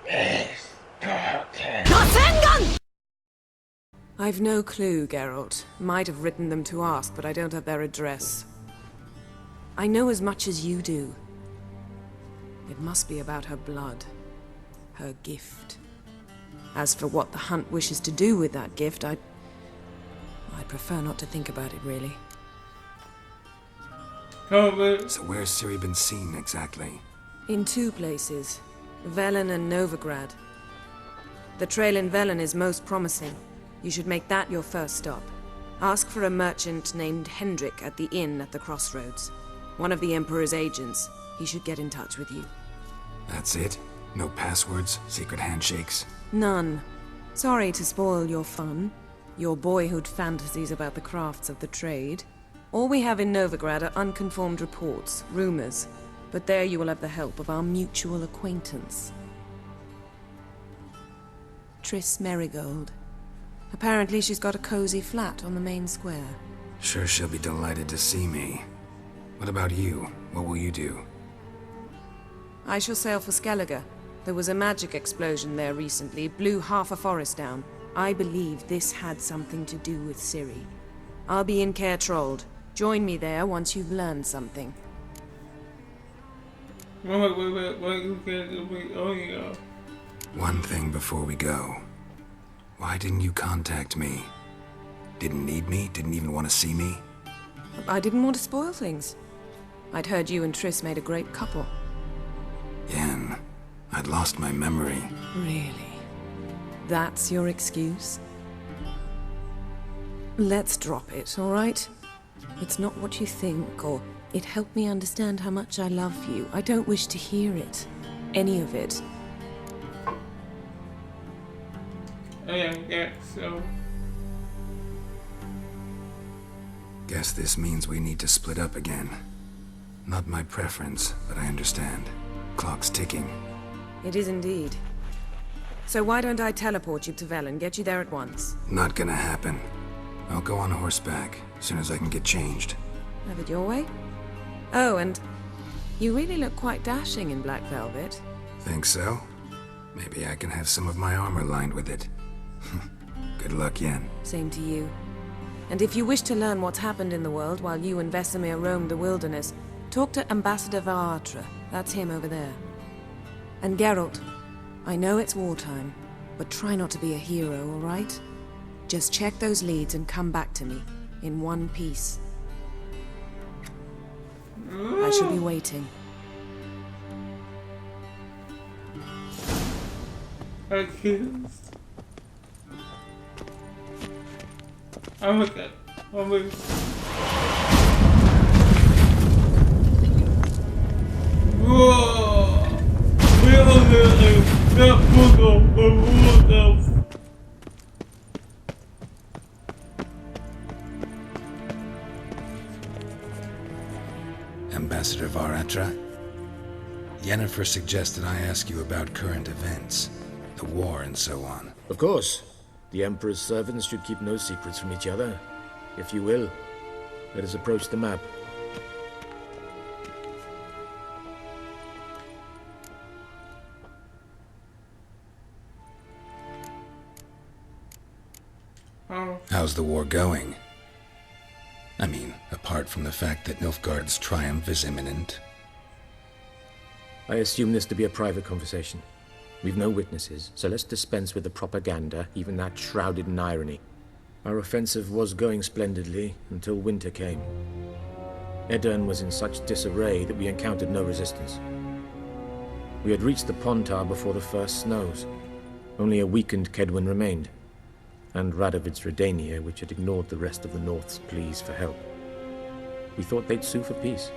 Ishkoten. I've no clue, Geralt. Might have written them to ask, but I don't have their address. I know as much as you do. It must be about her blood. Her gift. As for what the Hunt wishes to do with that gift, I'd prefer not to think about it, really. So where's Ciri been seen, exactly? In two places. Velen and Novigrad. The trail in Velen is most promising. You should make that your first stop. Ask for a merchant named Hendrik at the inn at the crossroads. One of the Emperor's agents. He should get in touch with you. That's it? No passwords? Secret handshakes? None. Sorry to spoil your fun. Your boyhood fantasies about the crafts of the trade. All we have in Novigrad are unconfirmed reports, rumors. But there you will have the help of our mutual acquaintance. Triss Merigold. Apparently she's got a cozy flat on the main square. Sure she'll be delighted to see me. What about you? What will you do? I shall sail for Skellige. There was a magic explosion there recently, blew half a forest down. I believe this had something to do with Ciri. I'll be in Caer Trold. Join me there once you've learned something. Wait, oh yeah. One thing before we go. Why didn't you contact me? Didn't need me? Didn't even want to see me? I didn't want to spoil things. I'd heard you and Triss made a great couple. Yen, I'd lost my memory. Really? That's your excuse? Let's drop it, all right? It's not what you think, or it helped me understand how much I love you. I don't wish to hear it. Any of it. Yeah, so. Guess this means we need to split up again. Not my preference, but I understand. Clock's ticking. It is indeed. So why don't I teleport you to Velen, get you there at once? Not gonna happen. I'll go on horseback, as soon as I can get changed. Have it your way? Oh, and you really look quite dashing in black velvet. Think so? Maybe I can have some of my armor lined with it. Good luck, Yen. Same to you. And if you wish to learn what's happened in the world while you and Vesemir roamed the wilderness, talk to Ambassador Varatra. That's him over there. And Geralt, I know it's wartime, but try not to be a hero, all right? Just check those leads and come back to me, in one piece. I shall be waiting. Oh my god. Oh my god. Whoa! Ambassador Varatra? Yennefer suggested I ask you about current events, the war and so on. Of course. The Emperor's servants should keep no secrets from each other. If you will, let us approach the map. How's the war going? I mean, apart from the fact that Nilfgaard's triumph is imminent. I assume this to be a private conversation. We've no witnesses, so let's dispense with the propaganda, even that shrouded in irony. Our offensive was going splendidly until winter came. Edirn was in such disarray that we encountered no resistance. We had reached the Pontar before the first snows. Only a weakened Kedwen remained, and Radovid's Redania, which had ignored the rest of the North's pleas for help. We thought they'd sue for peace,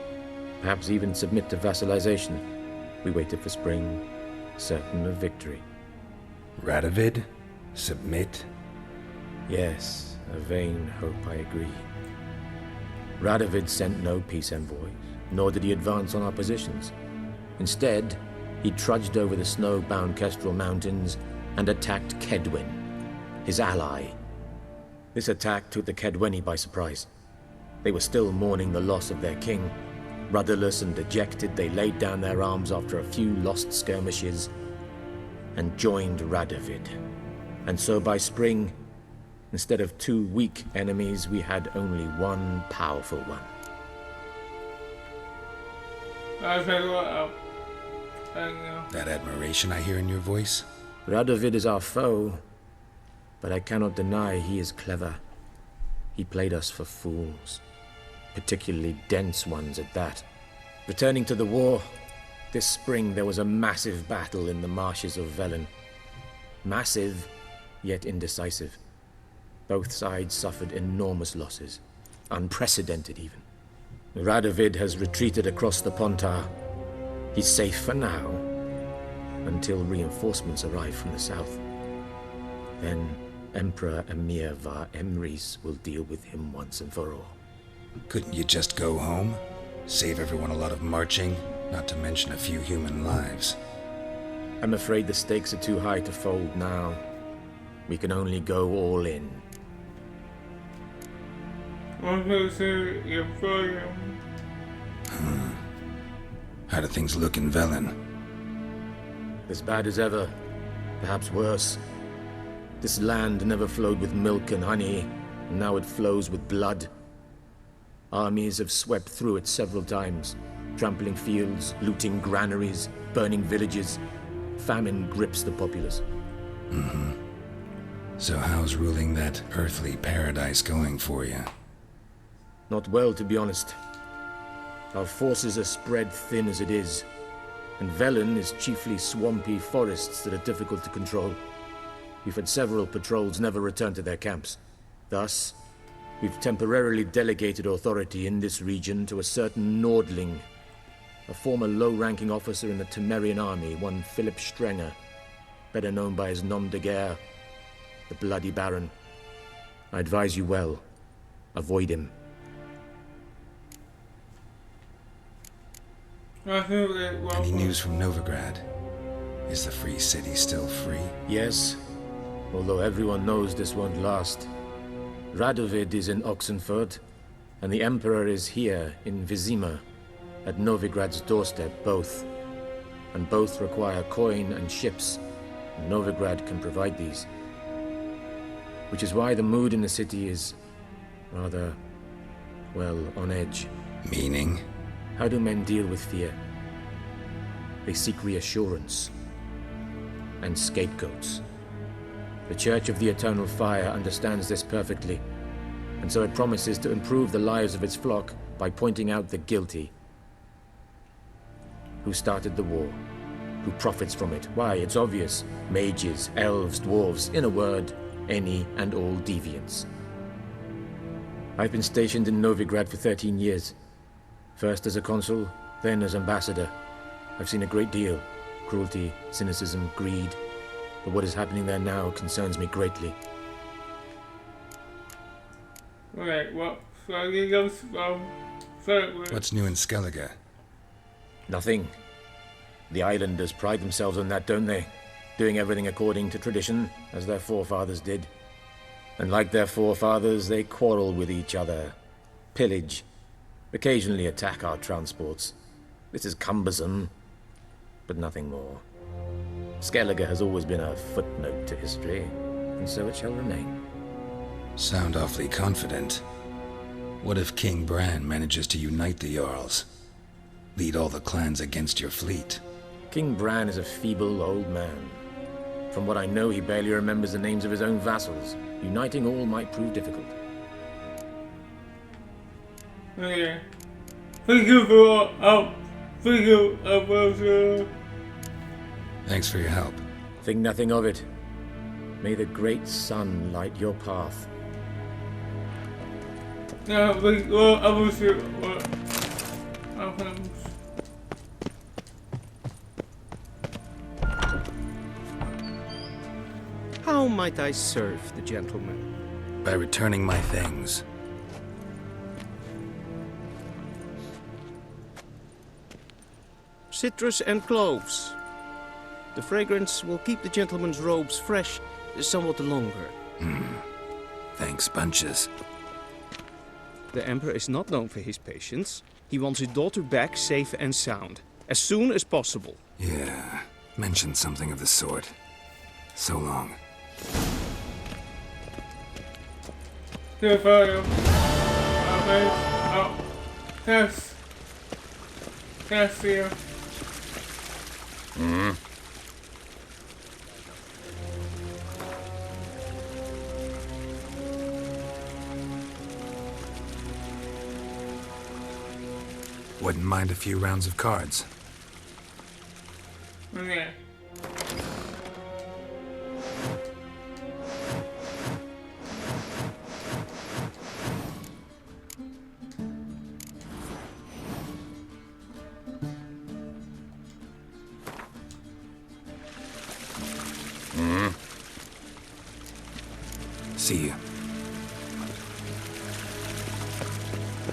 perhaps even submit to vassalization. We waited for spring, certain of victory. Radovid? Submit? Yes, a vain hope, I agree. Radovid sent no peace envoys, nor did he advance on our positions. Instead, he trudged over the snow-bound Kestrel Mountains and attacked Kedwen, his ally. This attack took the Kedweni by surprise. They were still mourning the loss of their king. Rudderless and dejected, they laid down their arms after a few lost skirmishes. and joined Radovid. And so by spring, instead of 2 weak enemies, we had only 1 powerful one. I'll tell you what, I know. That admiration I hear in your voice? Radovid is our foe, but I cannot deny he is clever. He played us for fools, particularly dense ones at that. Returning to the war, this spring there was a massive battle in the marshes of Velen. Massive, yet indecisive. Both sides suffered enormous losses, unprecedented even. Radovid has retreated across the Pontar. He's safe for now, until reinforcements arrive from the south. Then Emperor Emir var Emrys will deal with him once and for all. Couldn't you just go home? Save everyone a lot of marching, not to mention a few human lives. I'm afraid the stakes are too high to fold now. We can only go all in. I'm going to say you're fine. How do things look in Velen? As bad as ever, perhaps worse. This land never flowed with milk and honey, and now it flows with blood. Armies have swept through it several times, trampling fields, looting granaries, burning villages. Famine grips the populace. So how's ruling that earthly paradise going for you? Not well, to be honest. Our forces are spread thin as it is, and Velen is chiefly swampy forests that are difficult to control. We've had several patrols never return to their camps. Thus, we've temporarily delegated authority in this region to a certain Nordling, a former low-ranking officer in the Temerian army, one Philip Strenger, better known by his nom de guerre, the Bloody Baron. I advise you well. Avoid him. I feel like, well, Any news from Novigrad? Is the free city still free? Yes, although everyone knows this won't last. Radovid is in Oxenfurt, and the Emperor is here in Vizima, at Novigrad's doorstep, both. And both require coin and ships, and Novigrad can provide these. Which is why the mood in the city is rather, well, on edge. Meaning? How do men deal with fear? They seek reassurance and scapegoats. The Church of the Eternal Fire understands this perfectly, and so it promises to improve the lives of its flock by pointing out the guilty. Who started the war? Who profits from it? Why, it's obvious. Mages, elves, dwarves, in a word, any and all deviants. I've been stationed in Novigrad for 13 years. First as a consul, then as ambassador. I've seen a great deal. Cruelty, cynicism, greed. But what is happening there now concerns me greatly. okay, well, so I think I'm start What's new in Skellige? Nothing. The islanders pride themselves on that, don't they? Doing everything according to tradition, as their forefathers did. And like their forefathers, they quarrel with each other. Pillage. Occasionally attack our transports. This is cumbersome, but nothing more. Skellige has always been a footnote to history, and so it shall remain. Sound awfully confident. What if King Bran manages to unite the Jarls? Lead all the clans against your fleet? King Bran is a feeble old man. From what I know, he barely remembers the names of his own vassals. Uniting all might prove difficult. okay. Thank you for thank you Thanks for your help. Think nothing of it. May the great sun light your path. I was How might I serve the gentleman? By returning my things. Citrus and cloves. The fragrance will keep the gentleman's robes fresh somewhat longer. Thanks, bunches. The Emperor is not known for his patience. He wants his daughter back safe and sound, as soon as possible. Yeah, mentioned something of the sort. So long. Good photo. Oh, Tess. Tess here. Wouldn't mind a few rounds of cards. Okay. See you.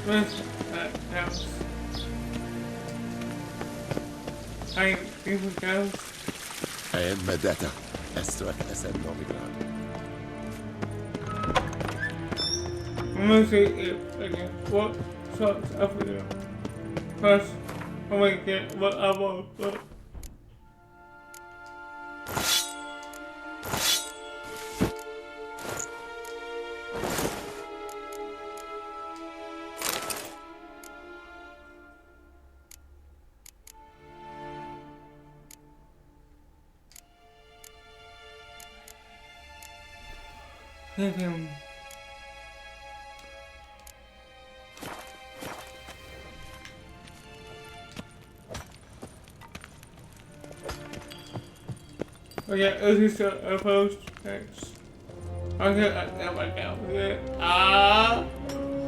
Where's that house? I think the house. Ejn medeta, estu għek esen nominat. I'm gonna say it again. What sucks up here? First, I'm gonna get what I want. But hit him. Okay, this is a post text. Okay, oh my god, yeah. Ah!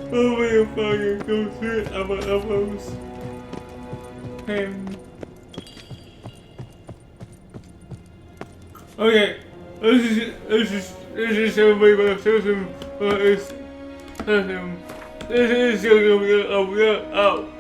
Oh my fucking go shit, I'm a post. Okay, this is everybody but system, but it's system. This is gonna be oh yeah, oh.